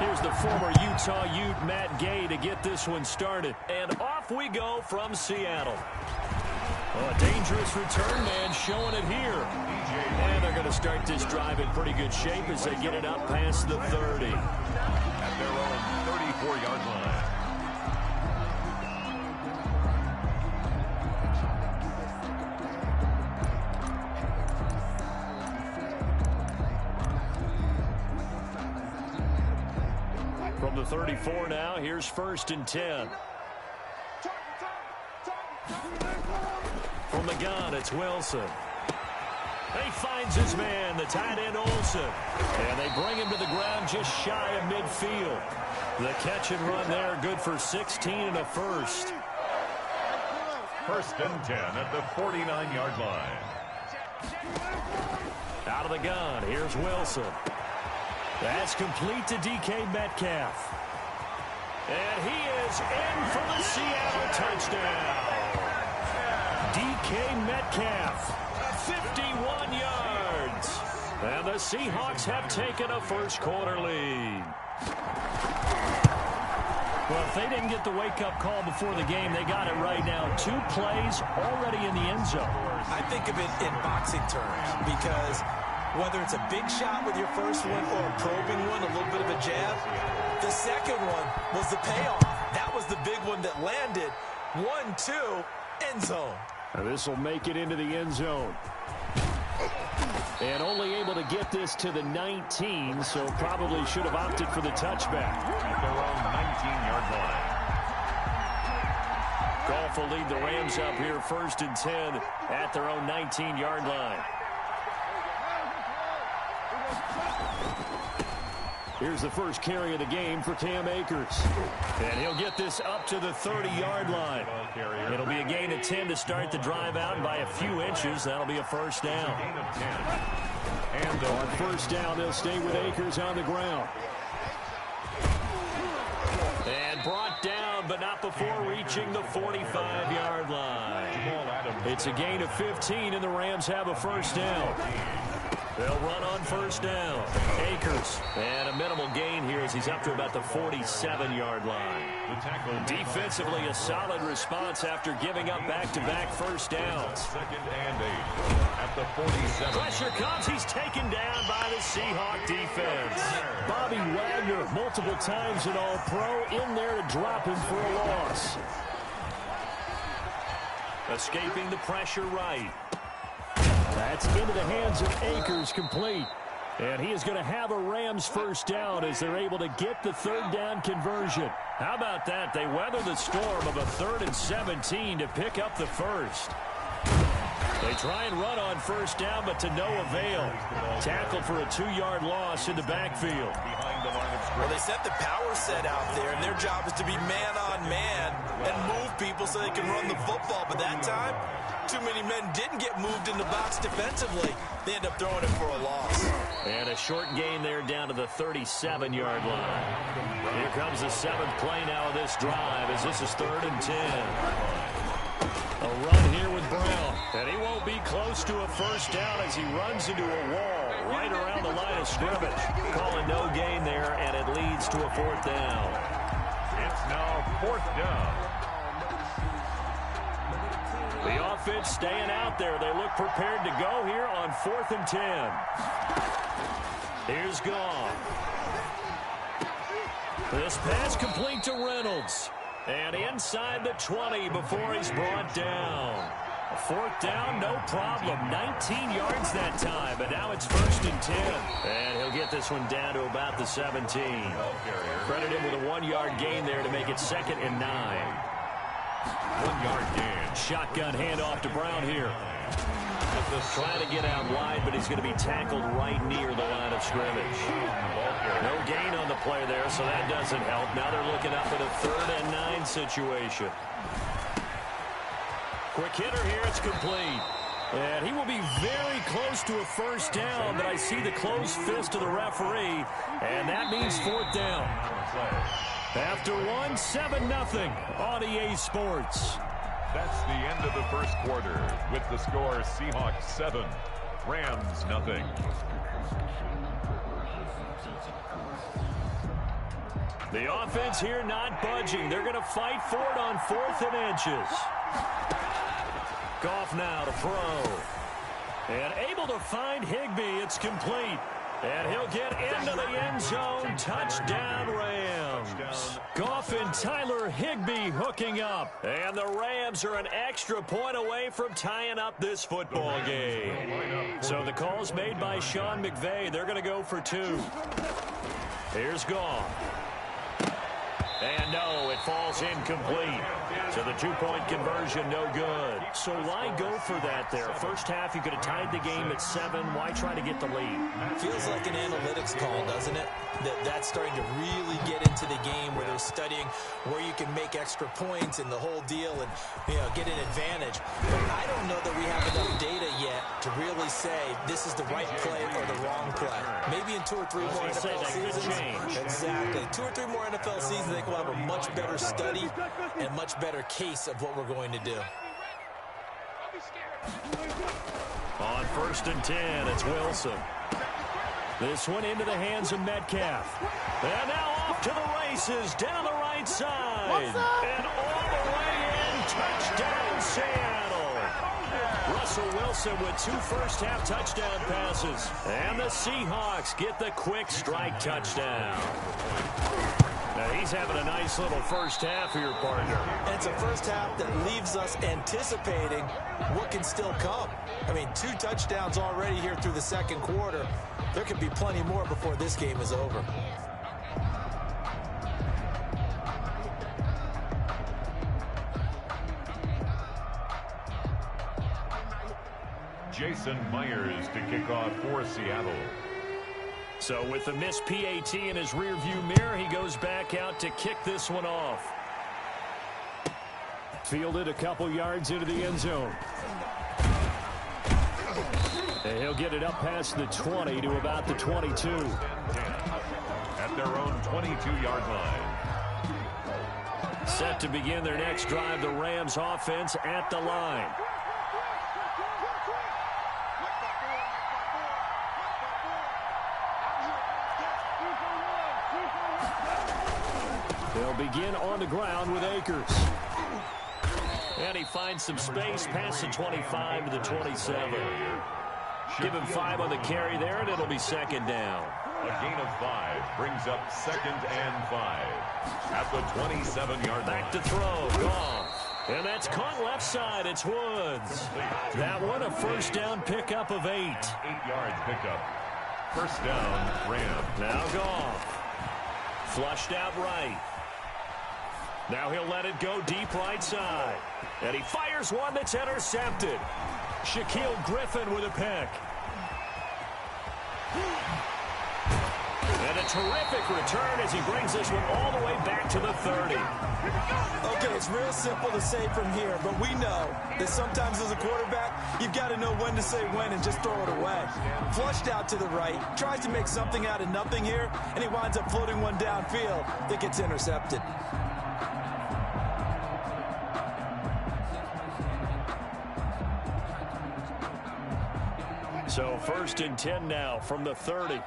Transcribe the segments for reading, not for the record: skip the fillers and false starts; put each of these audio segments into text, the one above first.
Here's the former Utah Ute, Matt Gay, to get this one started. And off we go from Seattle. Oh, a dangerous return man showing it here. And they're going to start this drive in pretty good shape as they get it up past the 30. At their own 34-yard line. From the 34 now, here's 1st and 10. From the gun, it's Wilson. He finds his man, the tight end Olsen. And they bring him to the ground just shy of midfield. The catch and run there, good for 16 and a first. 1st and 10 at the 49-yard line. Out of the gun, here's Wilson. That's complete to DK Metcalf. And he is in for the Seattle touchdown. DK Metcalf, 51 yards. And the Seahawks have taken a first-quarter lead. Well, if they didn't get the wake-up call before the game, they got it right now. 2 plays already in the end zone. I think of it in boxing terms because whether it's a big shot with your first one or a probing one, a little bit of a jab, the second one was the payoff. That was the big one that landed. 1-2, end zone. Now this will make it into the end zone. And only able to get this to the 19, so probably should have opted for the touchback. At their own 19-yard line. Goff will lead the Rams up here 1st and 10 at their own 19-yard line. Here's the first carry of the game for Cam Akers. And he'll get this up to the 30-yard line. It'll be a gain of 10 to start the drive out, and by a few inches, that'll be a first down. Gain of 10. And on first down, they'll stay with Akers on the ground. And brought down, but not before reaching the 45-yard line. It's a gain of 15, and the Rams have a first down. They'll run on first down. Akers. And a minimal gain here as he's up to about the 47-yard line. Defensively, a solid response after giving up back-to-back first downs. 2nd and 8 at the 47. Pressure comes. He's taken down by the Seahawk defense. Bobby Wagner, multiple times an All-Pro, in there to drop him for a loss. Escaping the pressure right. That's into the hands of Akers, complete. And he is going to have a Rams first down as they're able to get the 3rd down conversion. How about that? They weather the storm of a 3rd and 17 to pick up the first. They try and run on first down, but to no avail. Tackled for a 2-yard loss in the backfield. Well, they set the power set out there, and their job is to be man-on-man and move people so they can run the football. But that time, too many men didn't get moved in the box defensively. They end up throwing it for a loss. And a short gain there down to the 37-yard line. Here comes the 7th play now of this drive as this is 3rd and 10. A run here with Brown. And he won't be close to a first down as he runs into a wall right around the line of scrimmage. Calling no gain there, and it leads to a 4th down. It's now 4th down. The offense staying out there. They look prepared to go here on 4th and 10. Here's Goff. This pass complete to Reynolds. And inside the 20 before he's brought down. A 4th down, no problem. 19 yards that time, but now it's 1st and 10. And he'll get this one down to about the 17. Credit him with a 1-yard gain there to make it 2nd and 9. 1-yard gain. Shotgun handoff to Brown here. Trying to get out wide, but he's going to be tackled right near the line of scrimmage. No gain on the play there, so that doesn't help. Now they're looking up at a 3rd and 9 situation. Quick hitter here, it's complete. And he will be very close to a first down, but I see the closed fist of the referee, and that means 4th down. After one, 7-0 on EA Sports. That's the end of the first quarter with the score Seahawks 7, Rams 0. The offense here not budging. They're going to fight for it on 4th and inches. Goff now to throw. And able to find Higbee. It's complete. And he'll get into the end zone. Touchdown, Rams. Goff and Tyler Higbee hooking up. And the Rams are an extra point away from tying up this football game. So the call's made by Sean McVay. They're going to go for 2. Here's Goff. And no, it falls incomplete. So the 2-point conversion, no good. So why go for that there? First half, you could have tied the game at 7. Why try to get the lead? Feels like an analytics call, doesn't it? That's starting to really get into the game where they're studying where you can make extra points and the whole deal and, get an advantage. But I don't know that we have enough data yet to really say this is the right play or the wrong play. Maybe in 2 or 3 more NFL seasons. Exactly. 2 or 3 more NFL seasons, they will have a much better study and much better case of what we're going to do. On 1st and 10, it's Wilson. This one into the hands of Metcalf. And now off to the races, down the right side. And all the way in, touchdown Seattle. Russell Wilson with 2 first-half touchdown passes. And the Seahawks get the quick strike touchdown. Now he's having a nice little first half here, partner. And it's a first half that leaves us anticipating what can still come. I mean, 2 touchdowns already here through the second quarter. There could be plenty more before this game is over. Jason Myers to kick off for Seattle. So with the missed PAT in his rearview mirror, he goes back out to kick this one off. Fielded a couple yards into the end zone. And he'll get it up past the 20 to about the 22. At their own 22-yard line. Set to begin their next drive, the Rams offense at the line. They'll begin on the ground with Akers. And he finds some space past the 25 to the 27. Give him 5 on the carry there, and it'll be 2nd down. A gain of 5 brings up 2nd and 5 at the 27-yard line. Back to throw, Goff. And that's caught left side. It's Woods. That one, a first down pickup of 8. 8-yard pickup. First down, Rams. Now Goff. Flushed out right. Now he'll let it go deep right side. And he fires one that's intercepted. Shaquille Griffin with a pick. And a terrific return as he brings this one all the way back to the 30. Okay, it's real simple to say from here, but we know that sometimes as a quarterback, you've got to know when to say when and just throw it away. Flushed out to the right, tries to make something out of nothing here, and he winds up floating one downfield that gets intercepted. So 1st and 10 now from the 30.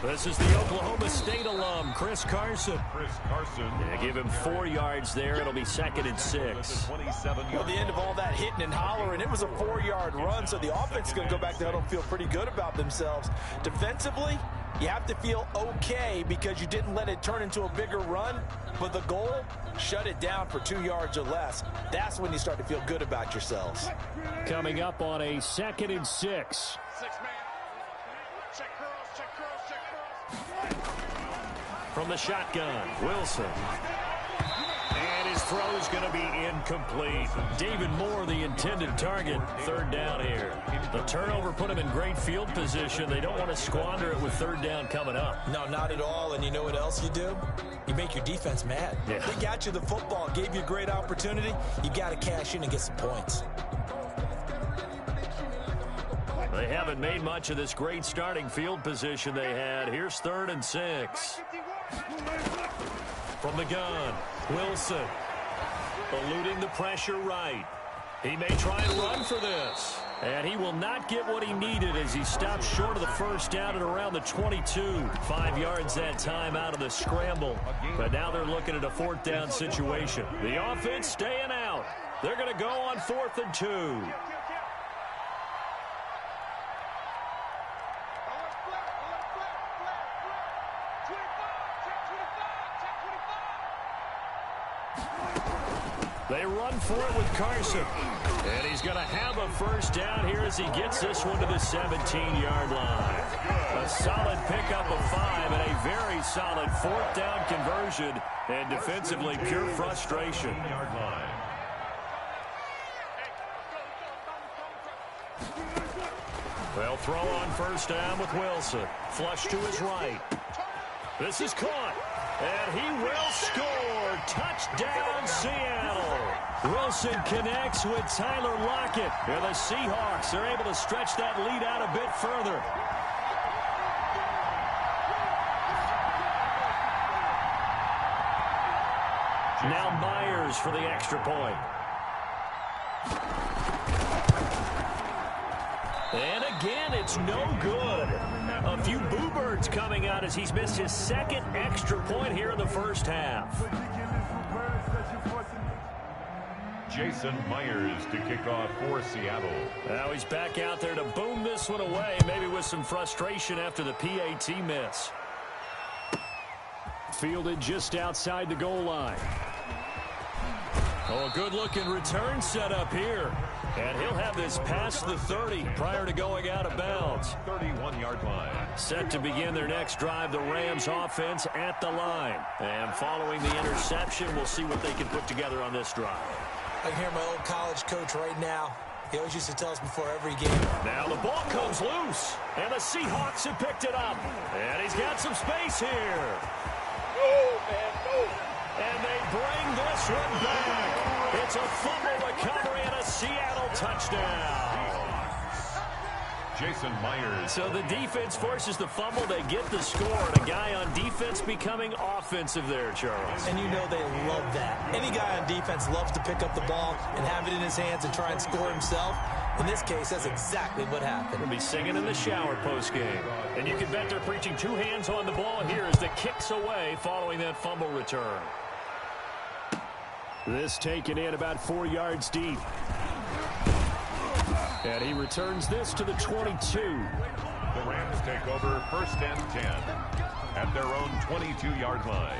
This is the Oklahoma State alum, Chris Carson. Yeah, give him 4 yards there. It'll be 2nd and 6. Well, the end of all that hitting and hollering, it was a 4-yard run, so the offense is going to go back there and feel pretty good about themselves. Defensively, you have to feel okay because you didn't let it turn into a bigger run, but the goal, shut it down for 2 yards or less. That's when you start to feel good about yourselves. Coming up on a 2nd and 6. From the shotgun, Wilson. And his throw is going to be incomplete. David Moore, the intended target. 3rd down here. The turnover put him in great field position. They don't want to squander it with 3rd down coming up. No, not at all. And you know what else you do? You make your defense mad. Yeah. They got you the football, gave you a great opportunity. You got to cash in and get some points. They haven't made much of this great starting field position they had. Here's 3rd and 6. From the gun, Wilson eluding the pressure right. He may try and run for this. And he will not get what he needed as he stopped short of the first down at around the 22. 5 yards that time out of the scramble. But now they're looking at a 4th down situation. The offense staying out. They're going to go on 4th and 2. They run for it with Carson. And he's going to have a first down here as he gets this one to the 17-yard line. A solid pickup of 5 and a very solid 4th down conversion. And defensively, pure frustration. They'll throw on first down with Wilson. Flush to his right. This is caught. And he will score. Touchdown, Seattle. Wilson connects with Tyler Lockett. And the Seahawks are able to stretch that lead out a bit further. Now Myers for the extra point. And again, it's no good. A few boo birds coming out as he's missed his 2nd extra point here in the first half. Jason Myers to kick off for Seattle. Now he's back out there to boom this one away, maybe with some frustration after the PAT miss. Fielded just outside the goal line. Oh, a good-looking return set up here. And he'll have this past the 30 prior to going out of bounds. 31-yard line. Set to begin their next drive, the Rams offense at the line. And following the interception, we'll see what they can put together on this drive. I can hear my old college coach right now. He always used to tell us before every game. Now the ball comes loose. And the Seahawks have picked it up. And he's got some space here. Go, man, go. And they bring this one back. It's a fumble recovery and a Seattle touchdown. Jason Myers. So the defense forces the fumble. They get the score. And a guy on defense becoming offensive there, Charles. And you know they love that. Any guy on defense loves to pick up the ball and have it in his hands and try and score himself. In this case, that's exactly what happened. We'll be singing in the shower postgame. And you can bet they're preaching 2 hands on the ball here as the kicks away following that fumble return. This taken in about 4 yards deep. And he returns this to the 22. The Rams take over 1st and 10 at their own 22-yard line.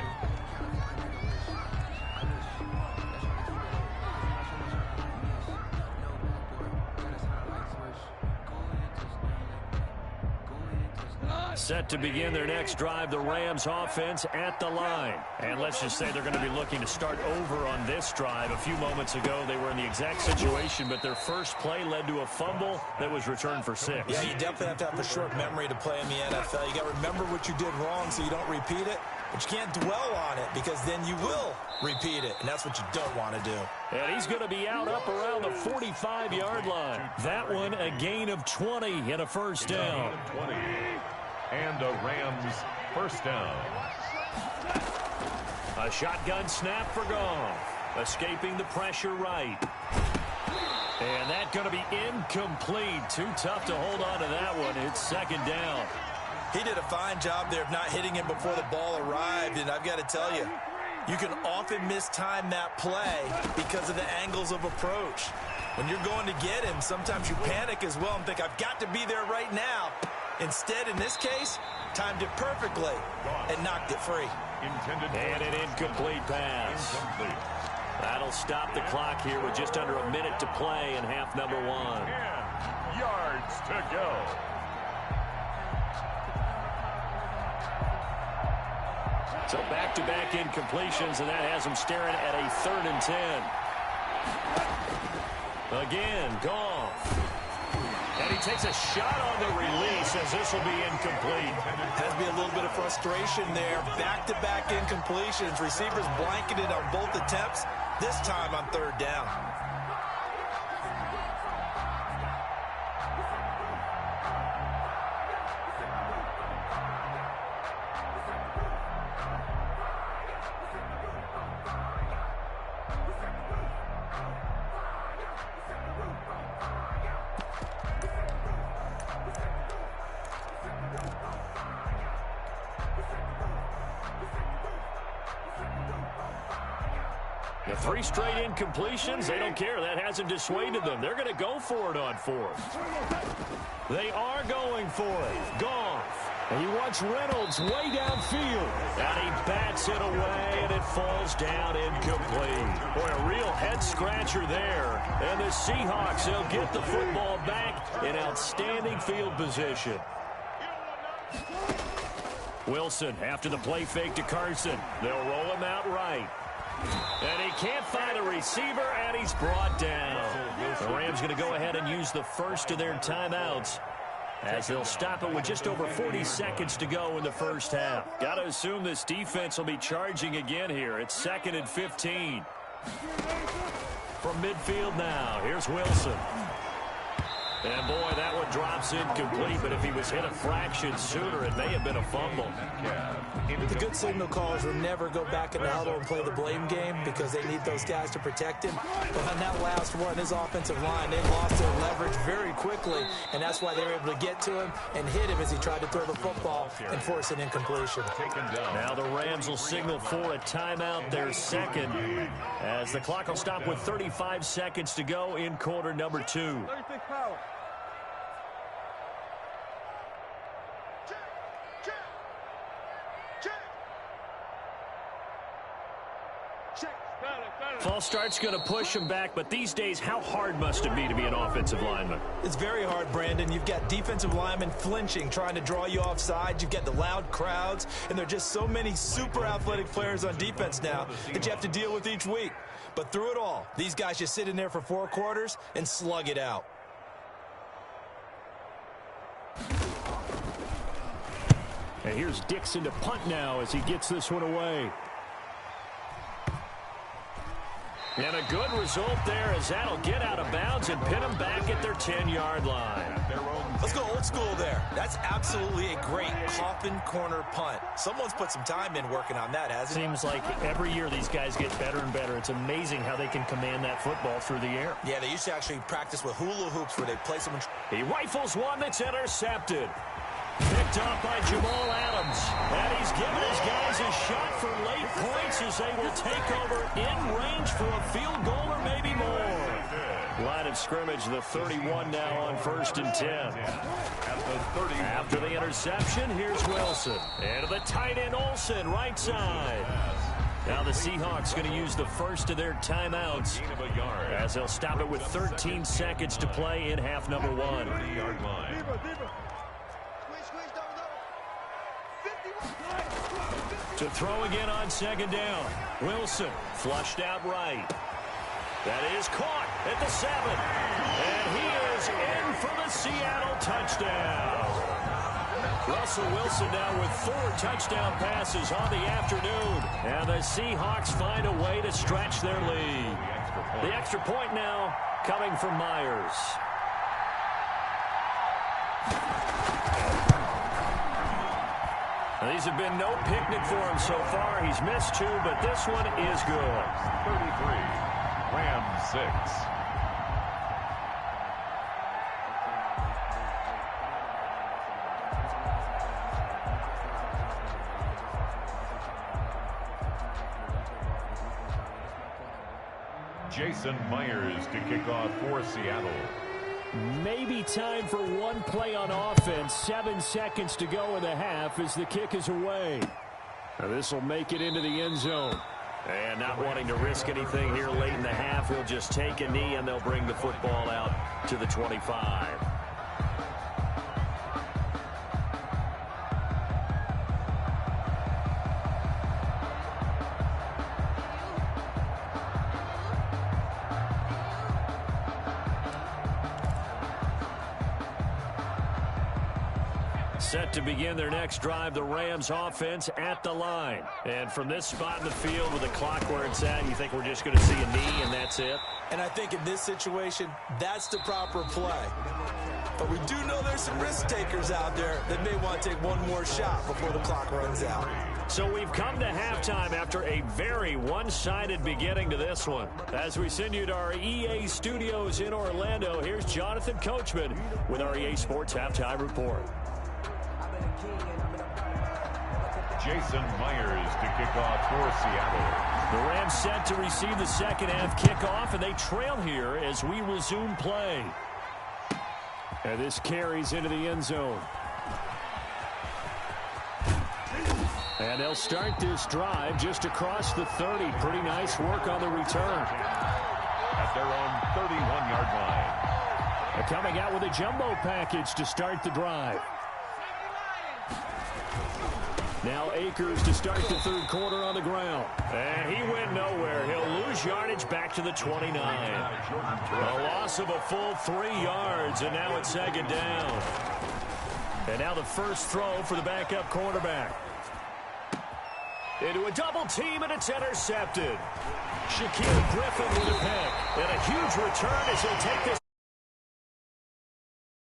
Set to begin their next drive, the Rams offense at the line. And let's just say they're going to be looking to start over on this drive. A few moments ago, they were in the exact situation, but their first play led to a fumble that was returned for 6. Yeah, you definitely have to have a short memory to play in the NFL. You got to remember what you did wrong so you don't repeat it. But you can't dwell on it because then you will repeat it, and that's what you don't want to do. And he's going to be out up around the 45-yard line. That one a gain of 20 and a first down. 20. And a Rams first down. A shotgun snap for Goff. Escaping the pressure right. And that's going to be incomplete. Too tough to hold on to that one. It's 2nd down. He did a fine job there of not hitting him before the ball arrived, and I've got to tell you, you can often mistime that play because of the angles of approach. When you're going to get him, sometimes you panic as well and think, I've got to be there right now. Instead, in this case, timed it perfectly and knocked it free. And an incomplete pass. Incomplete. That'll stop the clock here with just under a minute to play in half number 1. 10 yards to go. So back-to-back incompletions, and that has them staring at a 3rd and 10. Again, Goff. And he takes a shot on the release as this will be incomplete. Has to be a little bit of frustration there. Back-to-back incompletions. Receivers blanketed on both attempts, this time on 3rd down. The 3 straight incompletions, they don't care. That hasn't dissuaded them. They're going to go for it on 4th. They are going for it. Goff. And he wants Reynolds way downfield. And he bats it away, and it falls down incomplete. Boy, a real head-scratcher there. And the Seahawks, they'll get the football back in outstanding field position. Wilson after the play fake to Carson. They'll roll him out right. And he can't find a receiver, and he's brought down. The Rams going to go ahead and use the first of their timeouts, as they'll stop it with just over 40 seconds to go in the first half. Got to assume this defense will be charging again here. It's 2nd and 15. From midfield now, here's Wilson. And, boy, that one drops incomplete, but if he was hit a fraction sooner, it may have been a fumble. The good signal callers will never go back in the huddle and play the blame game because they need those guys to protect him. But on that last one, his offensive line, they lost their leverage very quickly, and that's why they were able to get to him and hit him as he tried to throw the football and force an incompletion. Now the Rams will signal for a timeout, their second, as the clock will stop with 35 seconds to go in quarter number 2. False start's going to push him back, but these days, how hard must it be to be an offensive lineman? It's very hard, Brandon. You've got defensive linemen flinching, trying to draw you offside. You've got the loud crowds, and there are just so many super athletic players on defense now that you have to deal with each week. But through it all, these guys just sit in there for 4 quarters and slug it out. And here's Dixon to punt now as he gets this one away. And a good result there as that'll get out of bounds and pin them back at their 10-yard line. Let's go old school there. That's absolutely a great coffin corner punt. Someone's put some time in working on that, hasn't it? Seems like every year these guys get better and better. It's amazing how they can command that football through the air. Yeah, they used to actually practice with hula hoops where they place them. He rifles one that's intercepted. Picked off by Jamal Adams. And he's given his guys a shot for late points as they will take over in range for a field goal or maybe more. Line of scrimmage, the 31 now on 1st and 10. After the interception, here's Wilson. And to the tight end, Olsen, right side. Now the Seahawks going to use the first of their timeouts as they'll stop it with 13 seconds to play in half number 1. To throw again on 2nd down. Wilson flushed out right. That is caught at the 7. And he is in for the Seattle touchdown. Russell Wilson now with 4 touchdown passes on the afternoon. And the Seahawks find a way to stretch their lead. The extra point now coming from Myers. Now, these have been no picnic for him so far. He's missed 2, but this one is good. 33, Rams 6. Jason Myers to kick off for Seattle. Maybe time for one play on offense. 7 seconds to go in the half as the kick is away. Now this will make it into the end zone. And not wanting to risk anything here late in the half, he'll just take a knee and they'll bring the football out to the 25. Set to begin their next drive, the Rams offense at the line. And from this spot in the field with the clock where it's at, you think we're just going to see a knee and that's it? And I think in this situation, that's the proper play. But we do know there's some risk takers out there that may want to take one more shot before the clock runs out. So we've come to halftime after a very one-sided beginning to this one. As we send you to our EA studios in Orlando, here's Jonathan Coachman with our EA Sports Halftime Report. Jason Myers to kick off for Seattle. The Rams set to receive the second half kickoff, and they trail here as we resume play. And this carries into the end zone. And they'll start this drive just across the 30. Pretty nice work on the return. At their own 31-yard line. They're coming out with a jumbo package to start the drive. Now Akers to start the third quarter on the ground. And he went nowhere. He'll lose yardage back to the 29. A loss of a full 3 yards, and now it's second down. And now the first throw for the backup quarterback. Into a double team, and it's intercepted. Shaquille Griffin with a pick. And a huge return as he'll take this